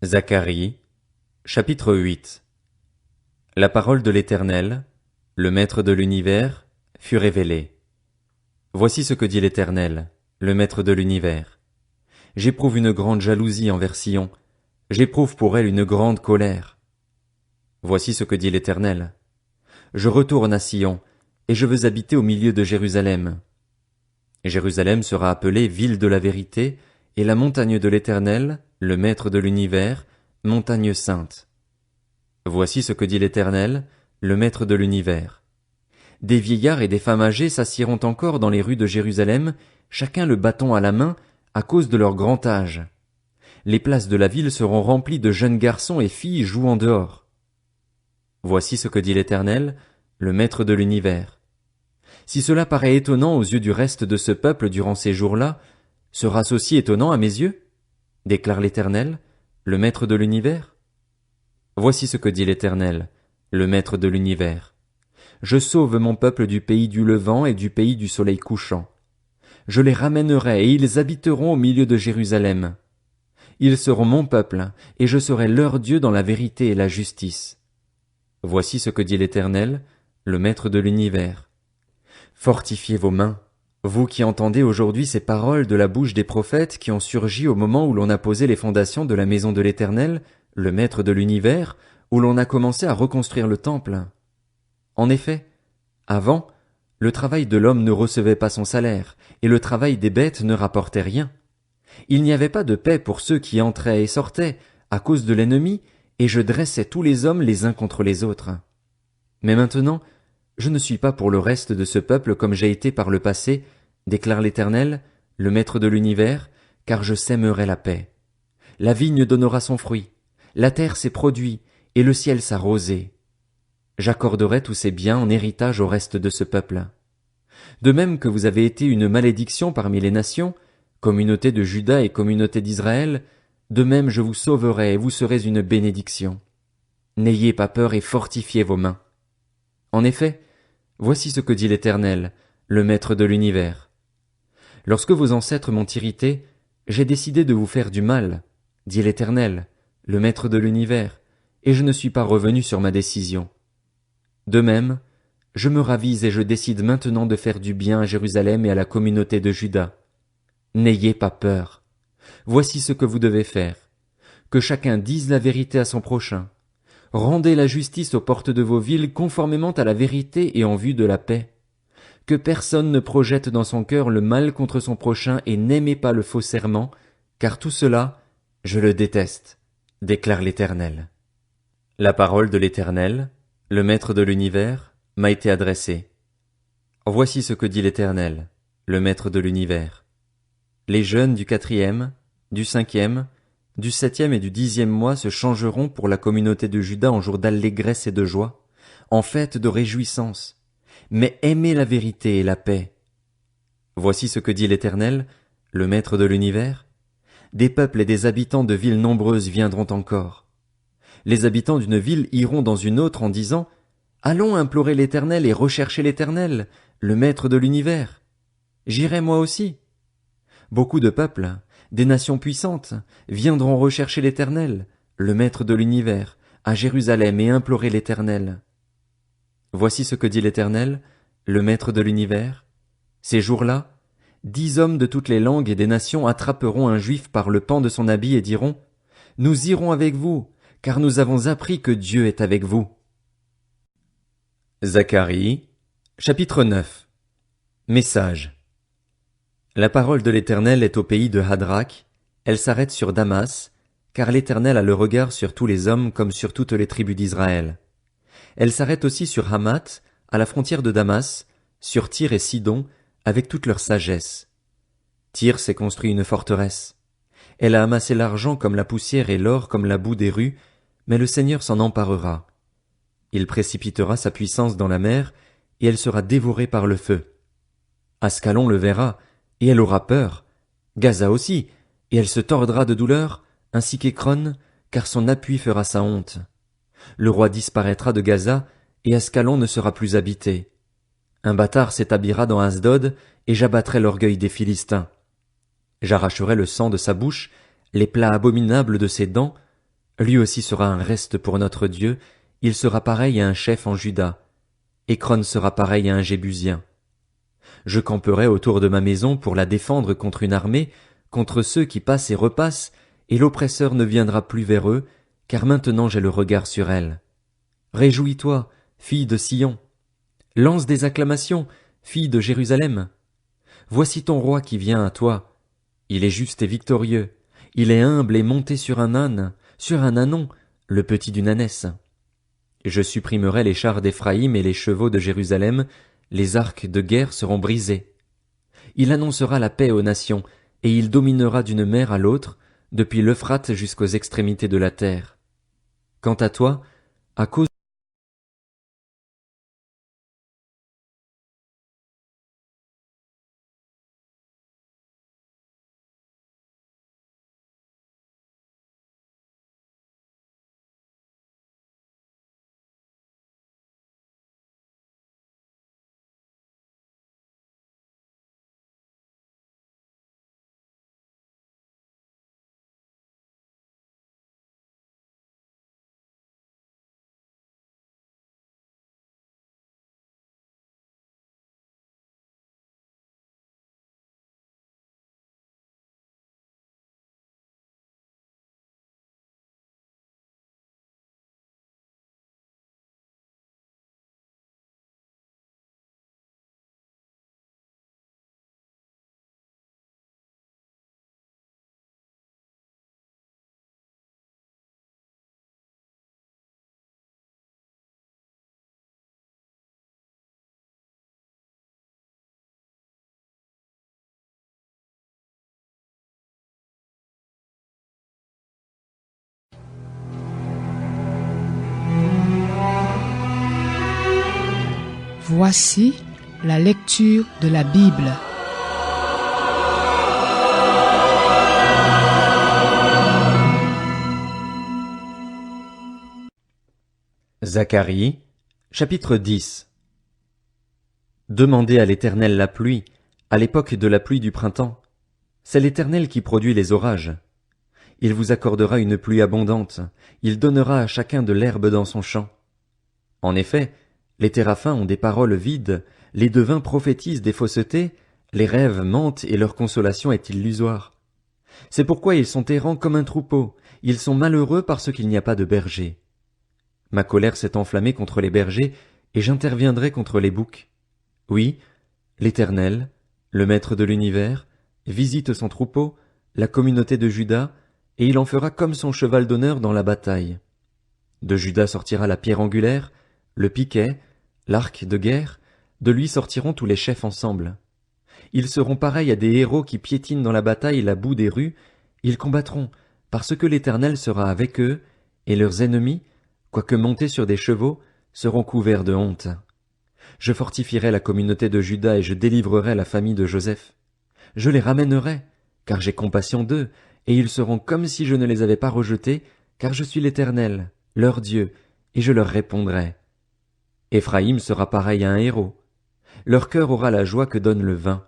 Zacharie, chapitre 8. La parole de l'Éternel, le Maître de l'univers, fut révélée. Voici ce que dit l'Éternel, le Maître de l'univers. J'éprouve une grande jalousie envers Sion, j'éprouve pour elle une grande colère. Voici ce que dit l'Éternel. Je retourne à Sion, et je veux habiter au milieu de Jérusalem. Jérusalem sera appelée ville de la vérité, et la montagne de l'Éternel, le Maître de l'univers, montagne sainte. Voici ce que dit l'Éternel, le Maître de l'univers. Des vieillards et des femmes âgées s'assieront encore dans les rues de Jérusalem, chacun le bâton à la main, à cause de leur grand âge. Les places de la ville seront remplies de jeunes garçons et filles jouant dehors. Voici ce que dit l'Éternel, le Maître de l'univers. Si cela paraît étonnant aux yeux du reste de ce peuple durant ces jours-là, sera-ce aussi étonnant à mes yeux? Déclare l'Éternel, le Maître de l'univers. Voici ce que dit l'Éternel, le Maître de l'univers. Je sauve mon peuple du pays du levant et du pays du soleil couchant. Je les ramènerai et ils habiteront au milieu de Jérusalem. Ils seront mon peuple, et je serai leur Dieu dans la vérité et la justice. Voici ce que dit l'Éternel, le Maître de l'univers. Fortifiez vos mains, vous qui entendez aujourd'hui ces paroles de la bouche des prophètes qui ont surgi au moment où l'on a posé les fondations de la maison de l'Éternel, le Maître de l'univers, où l'on a commencé à reconstruire le temple. En effet, avant, le travail de l'homme ne recevait pas son salaire, et le travail des bêtes ne rapportait rien. Il n'y avait pas de paix pour ceux qui entraient et sortaient, à cause de l'ennemi, et je dressais tous les hommes les uns contre les autres. Mais maintenant, je ne suis pas pour le reste de ce peuple comme j'ai été par le passé, déclare l'Éternel, le Maître de l'univers, car je sèmerai la paix. La vigne donnera son fruit, la terre ses produits, et le ciel sa rosée. J'accorderai tous ces biens en héritage au reste de ce peuple. De même que vous avez été une malédiction parmi les nations, communauté de Juda et communauté d'Israël, de même je vous sauverai et vous serez une bénédiction. N'ayez pas peur et fortifiez vos mains. En effet, voici ce que dit l'Éternel, le Maître de l'univers. Lorsque vos ancêtres m'ont irrité, j'ai décidé de vous faire du mal, dit l'Éternel, le Maître de l'univers, et je ne suis pas revenu sur ma décision. De même, je me ravise et je décide maintenant de faire du bien à Jérusalem et à la communauté de Juda. N'ayez pas peur. Voici ce que vous devez faire. Que chacun dise la vérité à son prochain. Rendez la justice aux portes de vos villes conformément à la vérité et en vue de la paix. Que personne ne projette dans son cœur le mal contre son prochain et n'aimez pas le faux serment, car tout cela, je le déteste, déclare l'Éternel. La parole de l'Éternel, le Maître de l'univers, m'a été adressée. Voici ce que dit l'Éternel, le Maître de l'univers. Les jeunes du 4e, du 5e, du 7e et du 10e mois se changeront pour la communauté de Juda en jour d'allégresse et de joie, en fête de réjouissance. Mais aimez la vérité et la paix. Voici ce que dit l'Éternel, le Maître de l'univers. Des peuples et des habitants de villes nombreuses viendront encore. Les habitants d'une ville iront dans une autre en disant « Allons implorer l'Éternel et rechercher l'Éternel, le Maître de l'univers. J'irai moi aussi. » Beaucoup de peuples, des nations puissantes, viendront rechercher l'Éternel, le Maître de l'univers, à Jérusalem et implorer l'Éternel. Voici ce que dit l'Éternel, le Maître de l'univers. Ces jours-là, 10 hommes de toutes les langues et des nations attraperont un juif par le pan de son habit et diront « Nous irons avec vous, car nous avons appris que Dieu est avec vous. » Zacharie, chapitre 9. Message. La parole de l'Éternel est au pays de Hadrach, elle s'arrête sur Damas, car l'Éternel a le regard sur tous les hommes comme sur toutes les tribus d'Israël. Elle s'arrête aussi sur Hamath, à la frontière de Damas, sur Tyr et Sidon, avec toute leur sagesse. Tyr s'est construit une forteresse. Elle a amassé l'argent comme la poussière et l'or comme la boue des rues, mais le Seigneur s'en emparera. Il précipitera sa puissance dans la mer, et elle sera dévorée par le feu. Ascalon le verra, et elle aura peur. Gaza aussi, et elle se tordra de douleur, ainsi qu'Écron, car son appui fera sa honte. Le roi disparaîtra de Gaza, et Ascalon ne sera plus habité. Un bâtard s'établira dans Asdod, et j'abattrai l'orgueil des Philistins. J'arracherai le sang de sa bouche, les plats abominables de ses dents, Lui aussi sera un reste pour notre Dieu, il sera pareil à un chef en Juda. Écron sera pareil à un Jébusien. Je camperai autour de ma maison pour la défendre contre une armée, contre ceux qui passent et repassent, et l'oppresseur ne viendra plus vers eux, car maintenant j'ai le regard sur elle. Réjouis-toi, fille de Sion. Lance des acclamations, fille de Jérusalem. Voici ton roi qui vient à toi. Il est juste et victorieux. Il est humble et monté sur un âne, sur un ânon, le petit d'une ânesse. Je supprimerai les chars d'Éphraïm et les chevaux de Jérusalem, les arcs de guerre seront brisés. Il annoncera la paix aux nations, et il dominera d'une mer à l'autre, depuis l'Euphrate jusqu'aux extrémités de la terre. Quant à toi, à cause Voici la lecture de la Bible. Zacharie, chapitre 10. Demandez à l'Éternel la pluie, à l'époque de la pluie du printemps. C'est l'Éternel qui produit les orages. Il vous accordera une pluie abondante, il donnera à chacun de l'herbe dans son champ. En effet, les téraphins ont des paroles vides, les devins prophétisent des faussetés, les rêves mentent et leur consolation est illusoire. C'est pourquoi ils sont errants comme un troupeau, ils sont malheureux parce qu'il n'y a pas de berger. Ma colère s'est enflammée contre les bergers, et j'interviendrai contre les boucs. Oui, l'Éternel, le Maître de l'univers, visite son troupeau, la communauté de Juda, et il en fera comme son cheval d'honneur dans la bataille. De Juda sortira la pierre angulaire, le piquet, l'arc de guerre, de lui sortiront tous les chefs ensemble. Ils seront pareils à des héros qui piétinent dans la bataille la boue des rues, ils combattront, parce que l'Éternel sera avec eux, et leurs ennemis, quoique montés sur des chevaux, seront couverts de honte. Je fortifierai la communauté de Juda et je délivrerai la famille de Joseph. Je les ramènerai, car j'ai compassion d'eux, et ils seront comme si je ne les avais pas rejetés, car je suis l'Éternel, leur Dieu, et je leur répondrai. Éphraïm sera pareil à un héros. Leur cœur aura la joie que donne le vin.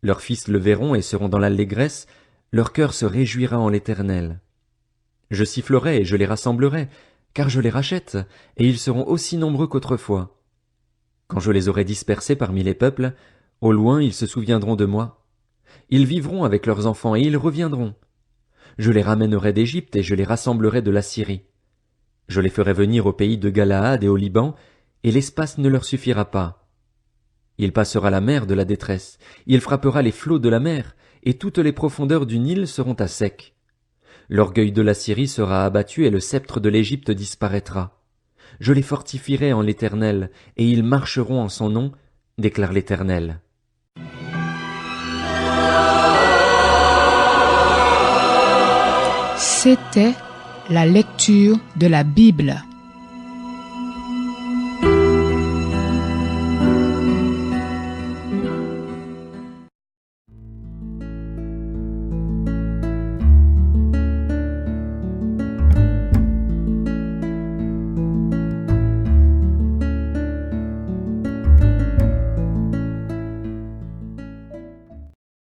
Leurs fils le verront et seront dans l'allégresse, leur cœur se réjouira en l'Éternel. Je sifflerai et je les rassemblerai, car je les rachète, et ils seront aussi nombreux qu'autrefois. Quand je les aurai dispersés parmi les peuples, au loin ils se souviendront de moi. Ils vivront avec leurs enfants et ils reviendront. Je les ramènerai d'Égypte et je les rassemblerai de l'Assyrie. Je les ferai venir au pays de Galaad et au Liban, et l'espace ne leur suffira pas. Il passera la mer de la détresse, il frappera les flots de la mer, et toutes les profondeurs du Nil seront à sec. L'orgueil de la Syrie sera abattu et le sceptre de l'Égypte disparaîtra. Je les fortifierai en l'Éternel, et ils marcheront en son nom, déclare l'Éternel. C'était la lecture de la Bible.